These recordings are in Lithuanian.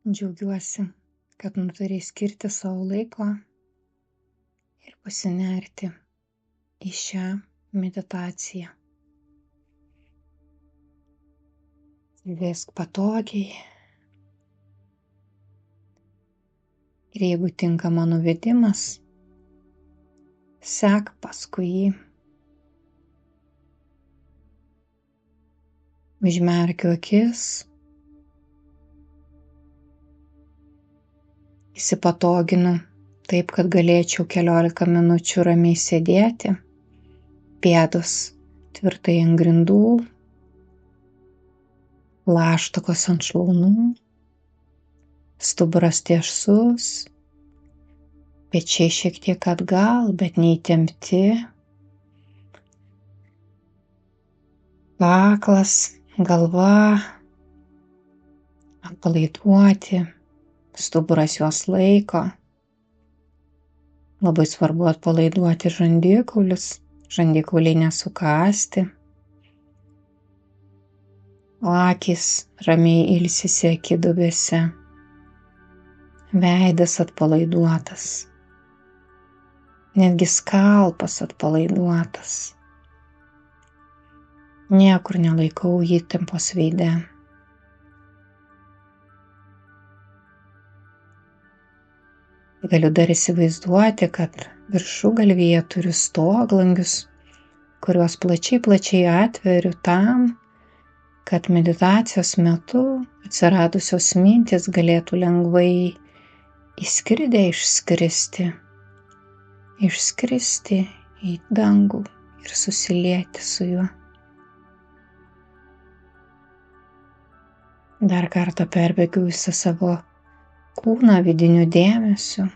Džiaugiuosi, kad nutarei skirti savo laiko ir pasinerti į šią meditaciją. Sėsk patogiai ir jeigu tinka mano vedimas, sek paskui jį. Užmerkiu akis, įsipatoginu taip, kad galėčiau 15 minučių ramiai sėdėti, pėdos tvirtai ant grindų, plaštakos ant šlaunų, stuburas tiesus, pečiai šiek tiek atgal, bet neįtempti, kaklas, galva atpalaiduoti, stuburas juos laiko. Labai svarbu atpalaiduoti žandikaulius, žandikauliai nesukąsti. Akys ramiai ilsisi akidubėse, veidas atpalaiduotas, netgi skalpas atpalaiduotas. Niekur nelaikau įtampos veide. Galiu dar įsivaizduoti, kad viršugalvyje turiu stoglangius, kuriuos plačiai atveriu tam, kad meditacijos metu atsiradusios mintys galėtų lengvai įskridę išskristi į dangų ir susilieti su juo. Dar kartą perbėgiu visą savo kūną vidiniu dėmesiu.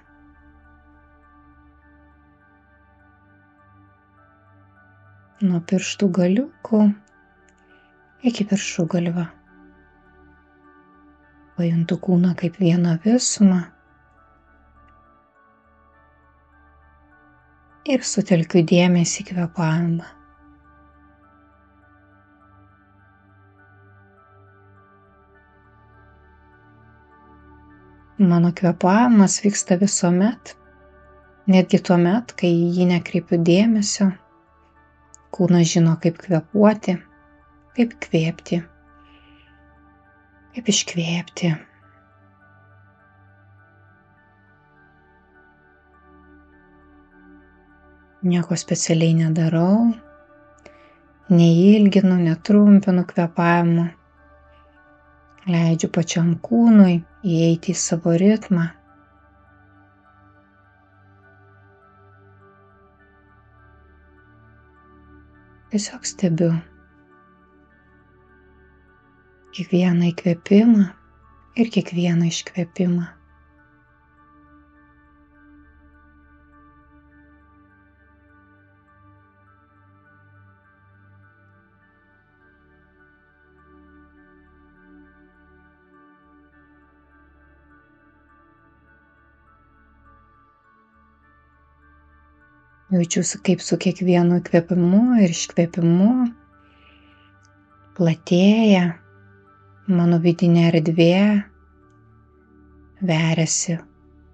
Nuo pirštų galiukų iki viršugalvio. Pajuntu kūną kaip vieną visumą ir sutelkiu dėmesį į kvėpavimą. Mano kvėpavimas vyksta visuomet, netgi tuomet, kai į jį nekreipiu dėmesio. Kūnas žino, kaip kvėpuoti, kaip kvėpti, kaip iškvėpti. Nieko specialiai nedarau, neilginu, netrumpinu kvėpavimo. Leidžiu pačiam kūnui įeiti į savo ritmą. Tiesiog stebiu kiekvieną įkvėpimą ir kiekvieną iškvėpimą. Jaučiuosi, kaip su kiekvienu įkvėpimu ir iškvėpimu platėja mano vidinė erdvė, veriasi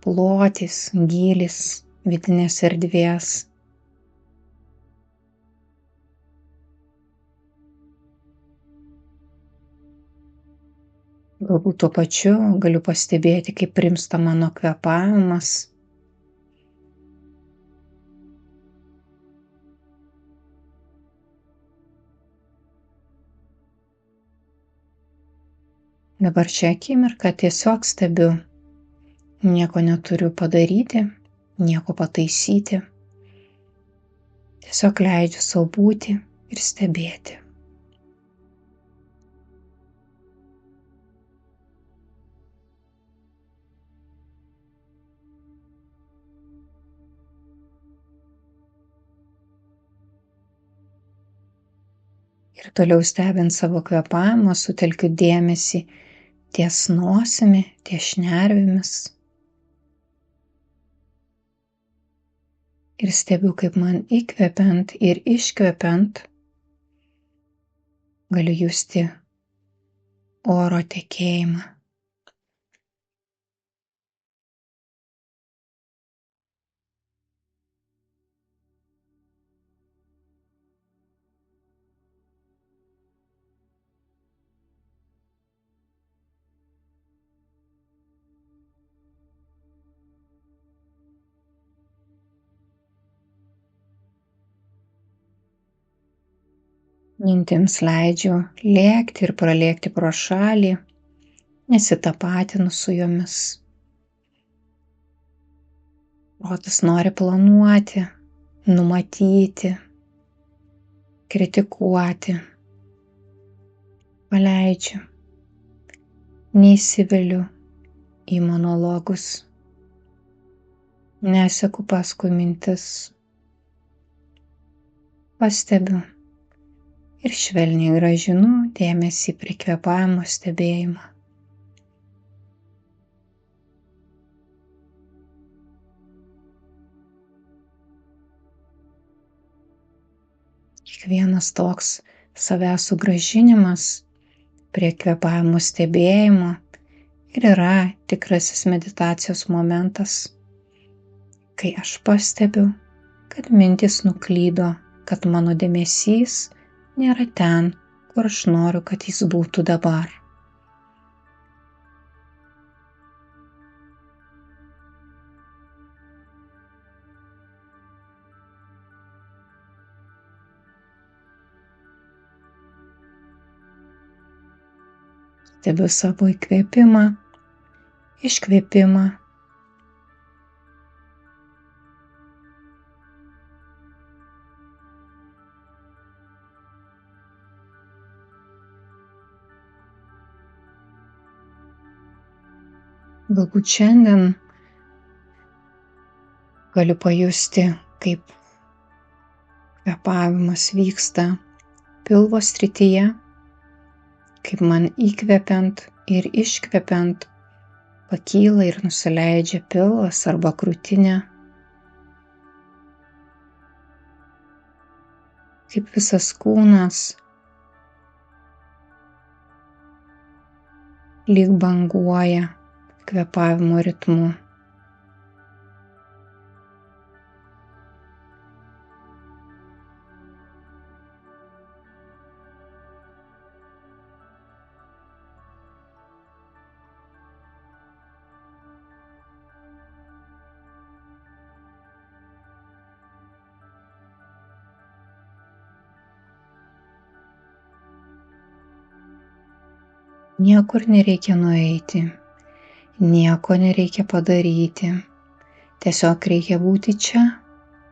plotis, gylis vidinės erdvės. Galbūt tuo pačiu galiu pastebėti, kaip rimsta mano kvėpavimas. Dabar šią akimirką tiesiog stebiu. Nieko neturiu padaryti, nieko pataisyti. Tiesiog leidžiu sau būti ir stebėti. Ir toliau stebint savo kvėpavimą, sutelkiu dėmesį ties nosimi, ties šnervėmis. Ir stebiu, kaip man įkvepiant ir iškvepiant galiu justi oro tekėjimą. Mintims leidžiu lėkti ir pralėkti pro šalį, nesitapatinu su jomis. Protas nori planuoti, numatyti, kritikuoti. Paleidžiu, neįsiveliu į monologus, neseku paskui mintis, pastebiu ir švelniai grąžinu dėmesį prie kvėpavimo stebėjimo. Kiekvienas toks savęs sugrąžinimas prie kvėpavimo stebėjimo ir yra tikrasis meditacijos momentas, kai aš pastebiu, kad mintys nuklydo, kad mano dėmesys nėra ten, kur aš noriu, kad jis būtų dabar. Stebiu savo įkvėpimą, iškvėpimą. Galbūt šiandien galiu pajusti, kaip kvėpavimas vyksta pilvo srityje, kaip man įkvepiant ir iškvepiant pakyla ir nusileidžia pilvas arba krūtinė, kaip visas kūnas lyg banguoja kvėpavimo ritmu. Niekur nereikia nueiti, nieko nereikia padaryti, tiesiog reikia būti čia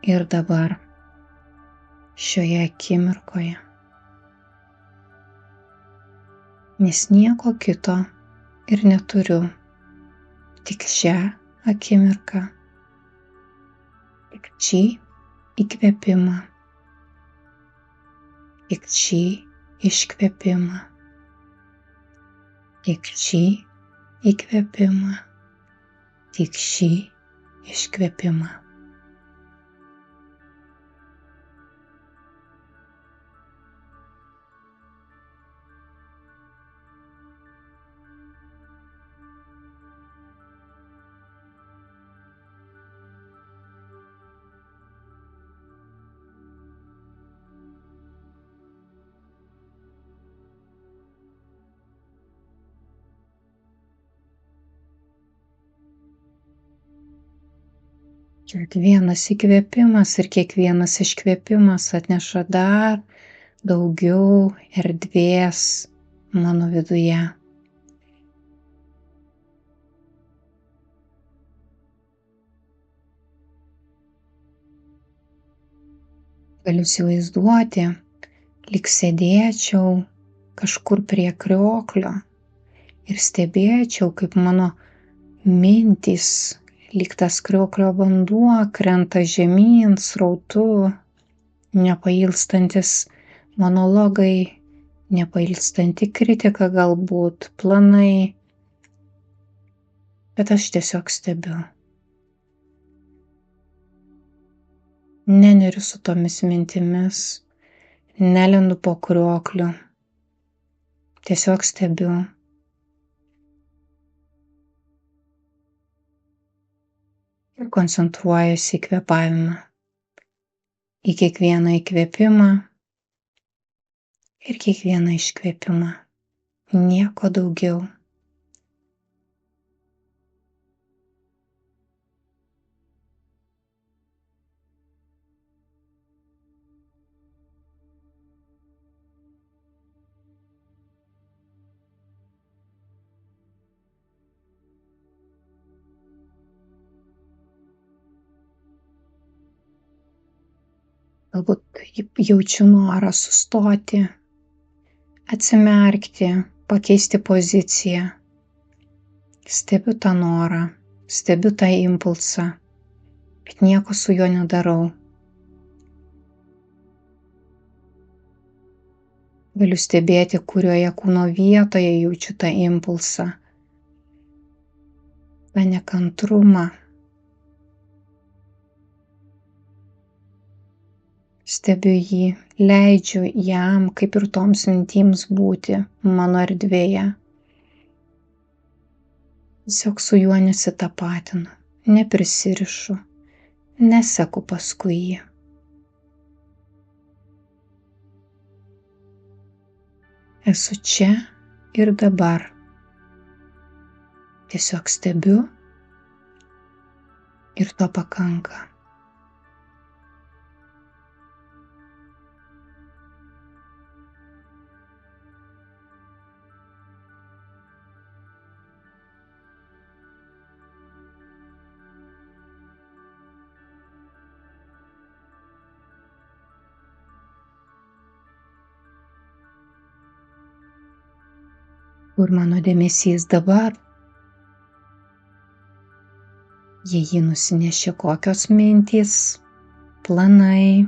ir dabar, šioje akimirkoje. Nes nieko kito ir neturiu, tik šią akimirką, tik šį įkvėpimą, tik šį iškvėpimą. Tik šį įkvėpimą, tik šį iškvėpimą. Kiekvienas įkvėpimas ir kiekvienas iškvėpimas atneša dar daugiau erdvės mano viduje. Galiu įsivaizduoti, lyg sėdėčiau kažkur prie krioklio ir stebėčiau, kaip mano mintys lyg tas krioklio vanduo krenta žemyn srautu, nepailstantis monologai, nepailstanti kritika galbūt, planai, bet aš tiesiog stebiu. Neneriu su tomis mintimis, nelendu po kriokliu, tiesiog stebiu. Ir koncentruojuosi į kvėpavimą, į kiekvieną įkvėpimą ir kiekvieną iškvėpimą, nieko daugiau. Galbūt jaučiu norą sustoti, atsimerkti, pakeisti poziciją. Stebiu tą norą, stebiu tą impulsą, bet nieko su juo nedarau. Galiu stebėti, kurioje kūno vietoje jaučiu tą impulsą, tą nekantrumą. Stebiu jį, leidžiu jam, kaip ir toms mintims būti mano erdvėje. Tiesiog su juo nesitapatinu, neprisirišu, neseku paskui jį. Esu čia ir dabar. Tiesiog stebiu ir to pakanka. Kur mano dėmesys dabar? Jei jį nusinešė kokios mintys, planai,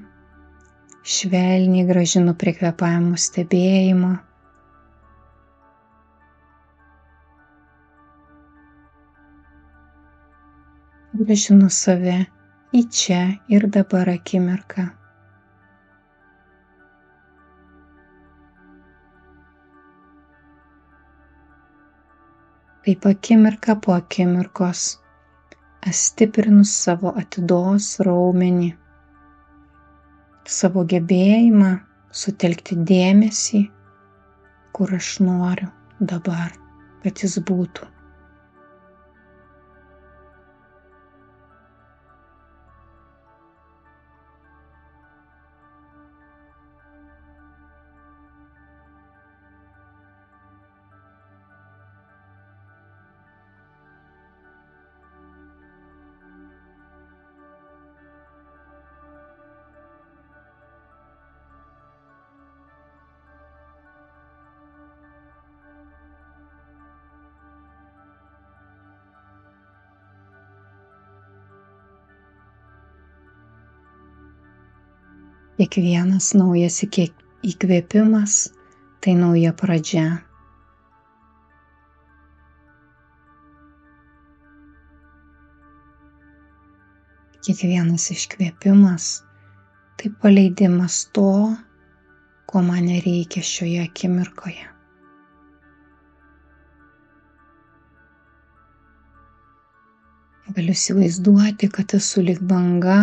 švelniai grąžinu prie kvėpavimo stebėjimo. Grąžinu save į čia ir dabar akimirką. Taip akimirka po akimirkos aš stiprinu savo atidos raumenį, savo gebėjimą sutelkti dėmesį, kur aš noriu dabar, kad jis būtų. Kiekvienas naujas įkvėpimas tai nauja pradžia. Kiekvienas iškvėpimas tai paleidimas to, ko man nereikia šioje akimirkoje. Galiu įsivaizduoti, kad esu lyg banga,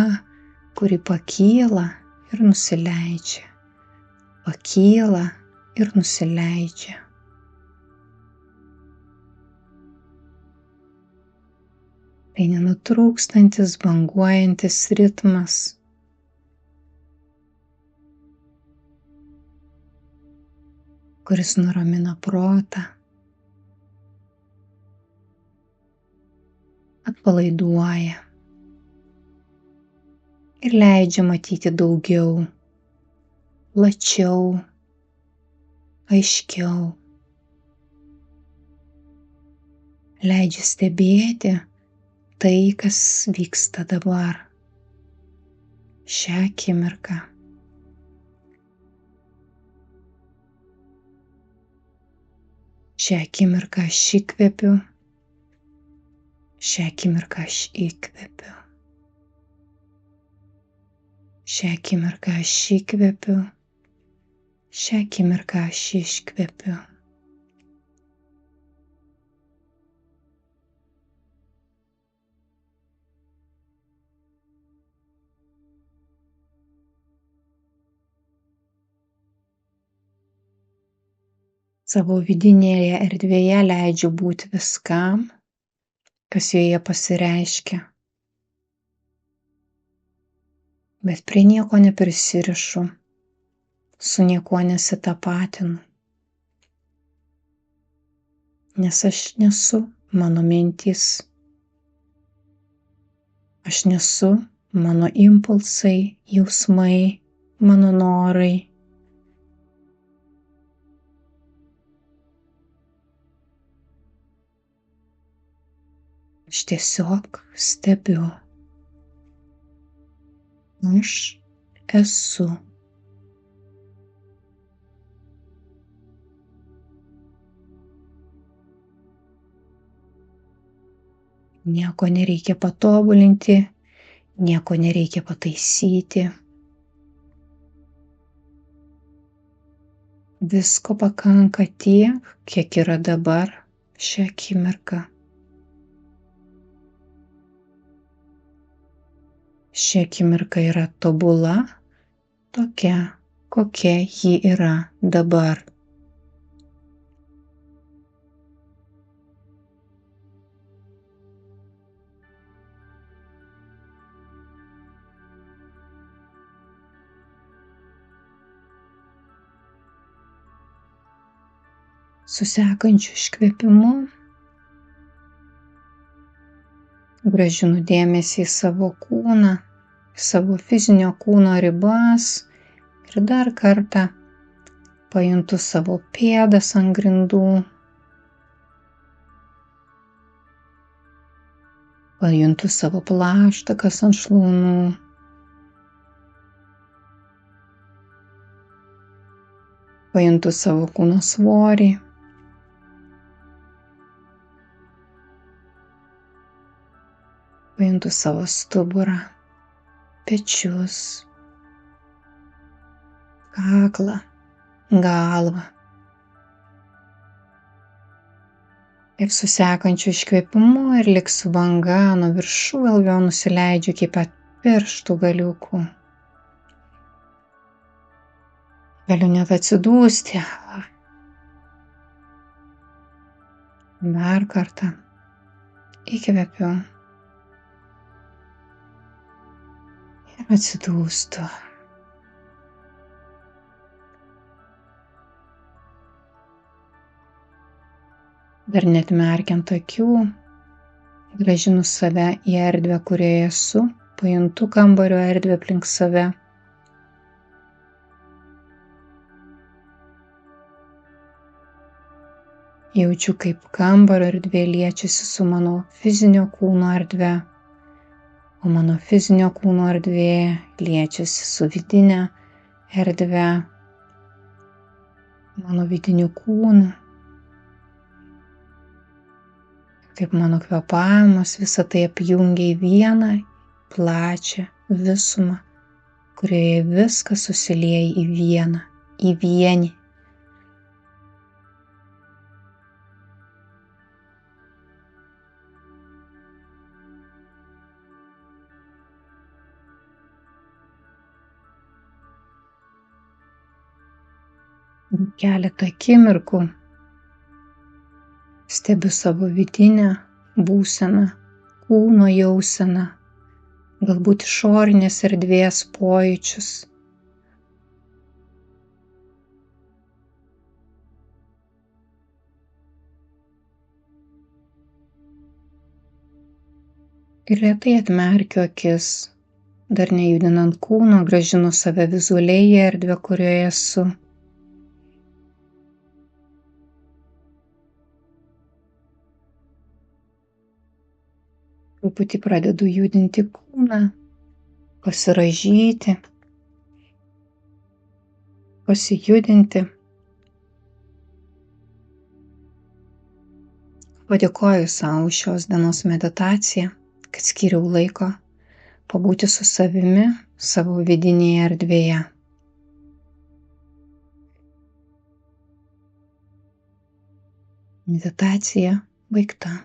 kuri pakyla ir nusileidžia, pakyla ir nusileidžia. Tai nenutrūkstantis, banguojantis ritmas. Kuris nuramina protą, atpalaiduoja ir leidžia matyti daugiau, plačiau, aiškiau. Leidžia stebėti tai, kas vyksta dabar, šią akimirką. Šią akimirką aš įkvepiu, šią akimirką aš įkvepiu. Šią akimirką aš įkvepiu, šią akimirką aš iškvepiu. Savo vidinėje erdvėje leidžiu būti viskam, kas joje pasireiškia. Bet prie nieko neprisirišu, su niekuo nesitapatinu. Nes aš nesu mano mintys. Aš nesu mano impulsai, jausmai, mano norai. Aš tiesiog stebiu. Aš esu. Nieko nereikia patobulinti, nieko nereikia pataisyti. Visko pakanka tiek, kiek yra dabar šią akimirką. Ši akimirka yra tobula, tokia, kokia ji yra dabar. Su sekančiu iškvėpimu grąžinu dėmesį į savo kūną, į savo fizinio kūno ribas ir dar kartą pajuntu savo pėdas ant grindų, pajuntu savo plaštakas ant šlaunų, pajuntu savo kūno svorį. Pajuntu savo stuburą, pečius, kaklą, galvą. Ir su sekančiu iškvėpimu ir lyg su banga nuo viršų vėl nusileidžiu iki pat pirštų galiukų. Galiu net atsidūsti. Dar kartą įkvepiu. Ir atsidūstu. Dar neatmerkiant akių, grąžinu save į erdvę, kurioje esu, pajuntu kambario erdvę aplink save. Jaučiu, kaip kambario erdvė liečiasi su mano fizinio kūno erdve, o mano fizinio kūno erdvė liečiasi su vidinė erdve, mano vidiniu kūnu. Kaip mano kvėpavimas visą tai apjungia į vieną plačią visumą, kurioje viskas susilieja į vieną, į vienį. Keletą akimirkų stebiu savo vidinę būseną, kūno jauseną, galbūt išorinės erdvės pojūčius. Ir lėtai atmerkiu akis, dar nejudinant kūno, grąžinu save vizualiai į erdvę, kurioje esu. Truputį pradedu judinti kūną, pasirąžyti, pasijudinti. Padėkoju sau už šios dienos meditaciją, kad skyriau laiko pabūti su savimi savo vidinėje erdvėje. Meditacija baigta.